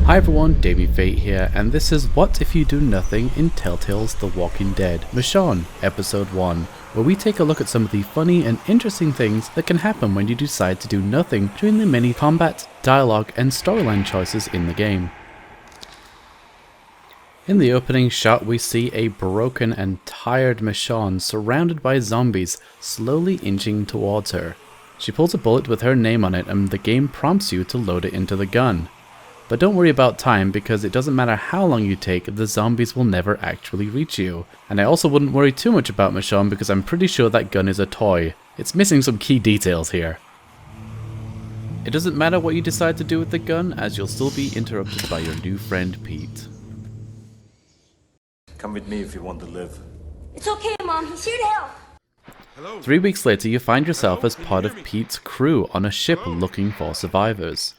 Hi everyone, Davey Fate here, and this is What If You Do Nothing in Telltale's The Walking Dead, Michonne, Episode 1, where we take a look at some of the funny and interesting things that can happen when you decide to do nothing during the many combat, dialogue, and storyline choices in the game. In the opening shot, we see a broken and tired Michonne surrounded by zombies slowly inching towards her. She pulls a bullet with her name on it and the game prompts you to load it into the gun. But don't worry about time, because it doesn't matter how long you take, the zombies will never actually reach you. And I also wouldn't worry too much about Michonne, because I'm pretty sure that gun is a toy. It's missing some key details here. It doesn't matter what you decide to do with the gun, as you'll still be interrupted by your new friend Pete. Come with me if you want to live. It's okay, Mom. He's here to help. 3 weeks later, you find yourself as part of Pete's crew on a ship looking for survivors.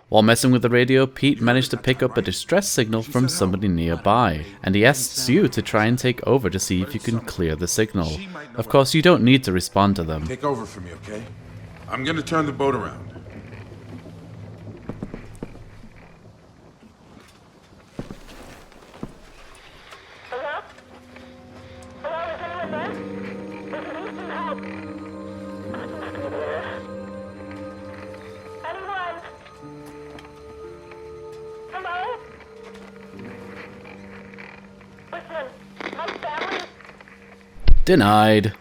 While messing with the radio, Pete managed to pick up a distress signal from somebody nearby, and he asks you to try and take over to see if you can clear the signal. Of course, you don't need to respond to them. Take over for me, okay? I'm gonna turn the boat around. Hello? Hello, is anyone there? We need some help. Anyone? Hello? Listen, my family... Denied.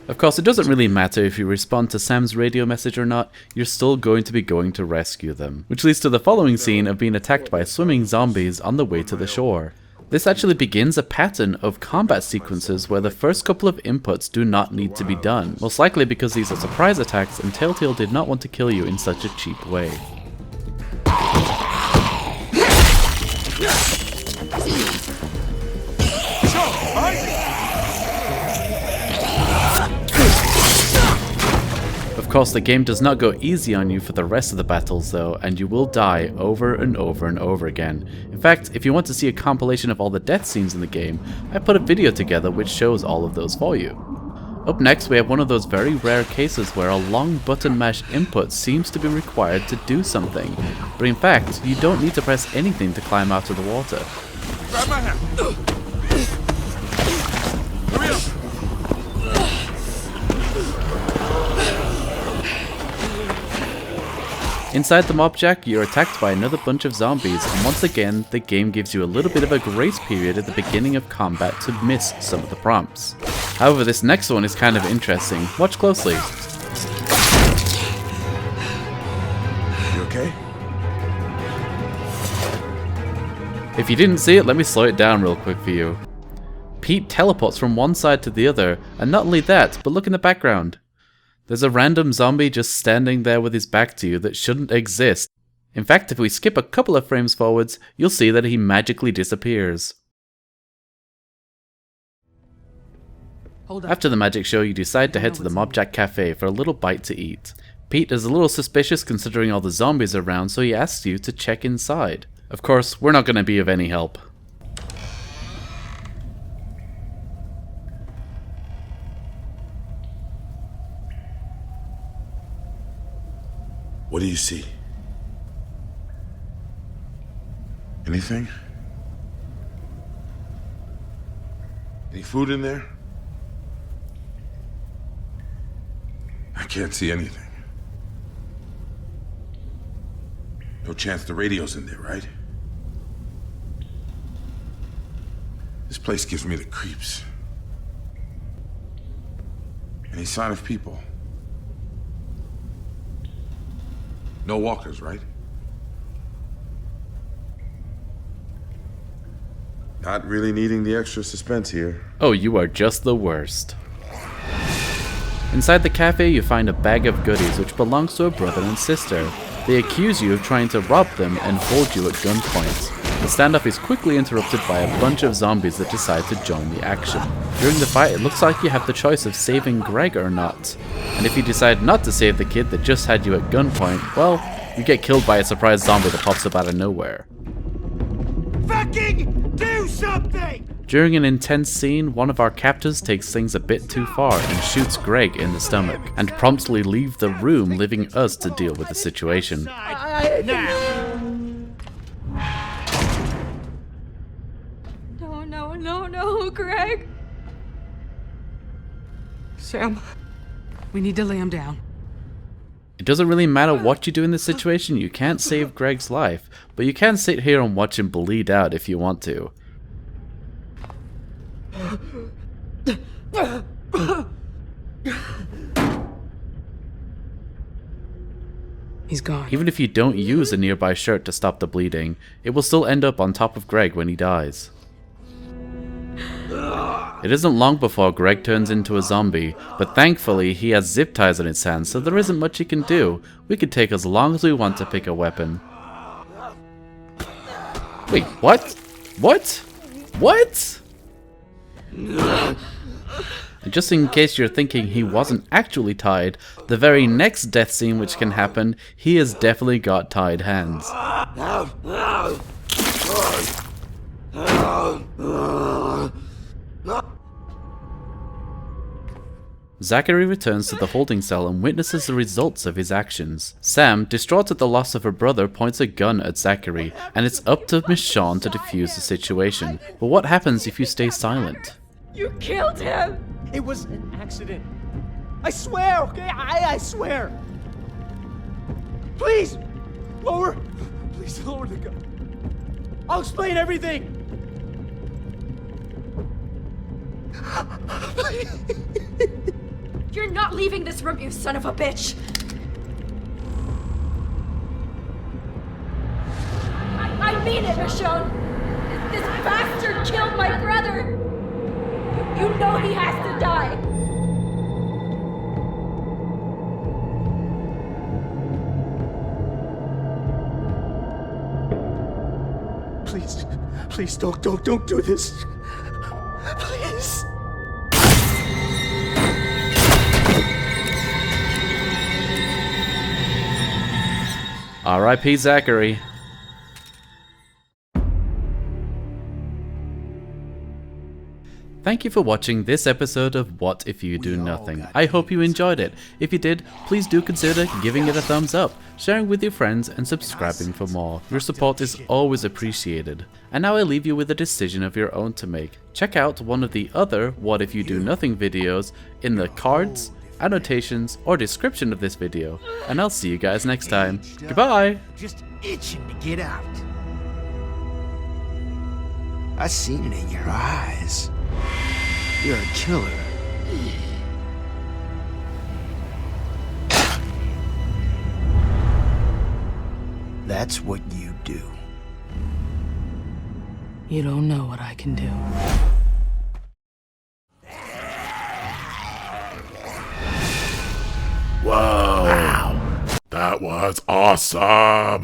Of course, it doesn't really matter if you respond to Sam's radio message or not, you're still going to be going to rescue them. Which leads to the following scene of being attacked by swimming zombies on the way to the shore. This actually begins a pattern of combat sequences where the first couple of inputs do not need to be done, most likely because these are surprise attacks and Telltale did not want to kill you in such a cheap way. Of course, the game does not go easy on you for the rest of the battles though, and you will die over and over and over again. In fact, if you want to see a compilation of all the death scenes in the game, I put a video together which shows all of those for you. Up next, we have one of those very rare cases where a long button mash input seems to be required to do something, but in fact, you don't need to press anything to climb out of the water. Grab my hand. Hurry up. Inside the mob jack, you're attacked by another bunch of zombies, and once again, the game gives you a little bit of a grace period at the beginning of combat to miss some of the prompts. However, this next one is kind of interesting. Watch closely. You okay? If you didn't see it, let me slow it down real quick for you. Pete teleports from one side to the other, and not only that, but look in the background. There's a random zombie just standing there with his back to you that shouldn't exist. In fact, if we skip a couple of frames forwards, you'll see that he magically disappears. After the magic show, you decide to head to the Mobjack Cafe for a little bite to eat. Pete is a little suspicious considering all the zombies around, so he asks you to check inside. Of course, we're not going to be of any help. What do you see? Anything? Any food in there? I can't see anything. No chance the radio's in there, right? This place gives me the creeps. Any sign of people? No walkers, right? Not really needing the extra suspense here. Oh, you are just the worst. Inside the cafe, you find a bag of goodies which belongs to a brother and sister. They accuse you of trying to rob them and hold you at gunpoint. The standoff is quickly interrupted by a bunch of zombies that decide to join the action. During the fight, it looks like you have the choice of saving Greg or not. And if you decide not to save the kid that just had you at gunpoint, well, you get killed by a surprise zombie that pops up out of nowhere. Fucking do something! During an intense scene, one of our captors takes things a bit too far and shoots Greg in the stomach, and promptly leave the room, leaving us to deal with the situation. No, Greg. Sam, we need to lay him down. It doesn't really matter what you do in this situation, you can't save Greg's life, but you can sit here and watch him bleed out if you want to. He's gone. Even if you don't use a nearby shirt to stop the bleeding, it will still end up on top of Greg when he dies. It isn't long before Greg turns into a zombie, but thankfully he has zip ties on his hands, so there isn't much he can do. We can take as long as we want to pick a weapon. Wait, what? What? What? And just in case you're thinking he wasn't actually tied, the very next death scene which can happen, he has definitely got tied hands. Zachary returns to the holding cell and witnesses the results of his actions. Sam, distraught at the loss of her brother, points a gun at Zachary, and it's up to Michonne to defuse the situation. But what happens if you stay silent? You killed him! It was an accident. I swear, okay? I swear. Please, lower. Please lower the gun. I'll explain everything. You're not leaving this room, you son of a bitch! I mean it, Michonne! This bastard killed my brother! You know he has to die! Please, don't do this. Please. R.I.P. Zachary. Thank you for watching this episode of What If You Do Nothing. I hope you enjoyed it. If you did, please do consider giving it a thumbs up, sharing with your friends, and subscribing for more. Your support is always appreciated. And now I leave you with a decision of your own to make. Check out one of the other What If You Do Nothing videos in the cards, annotations, or description of this video. And I'll see you guys next time. Goodbye! Just itching to get out. I seen it in your eyes. You're a killer. That's what you do. You don't know what I can do. Whoa. Wow. That was awesome.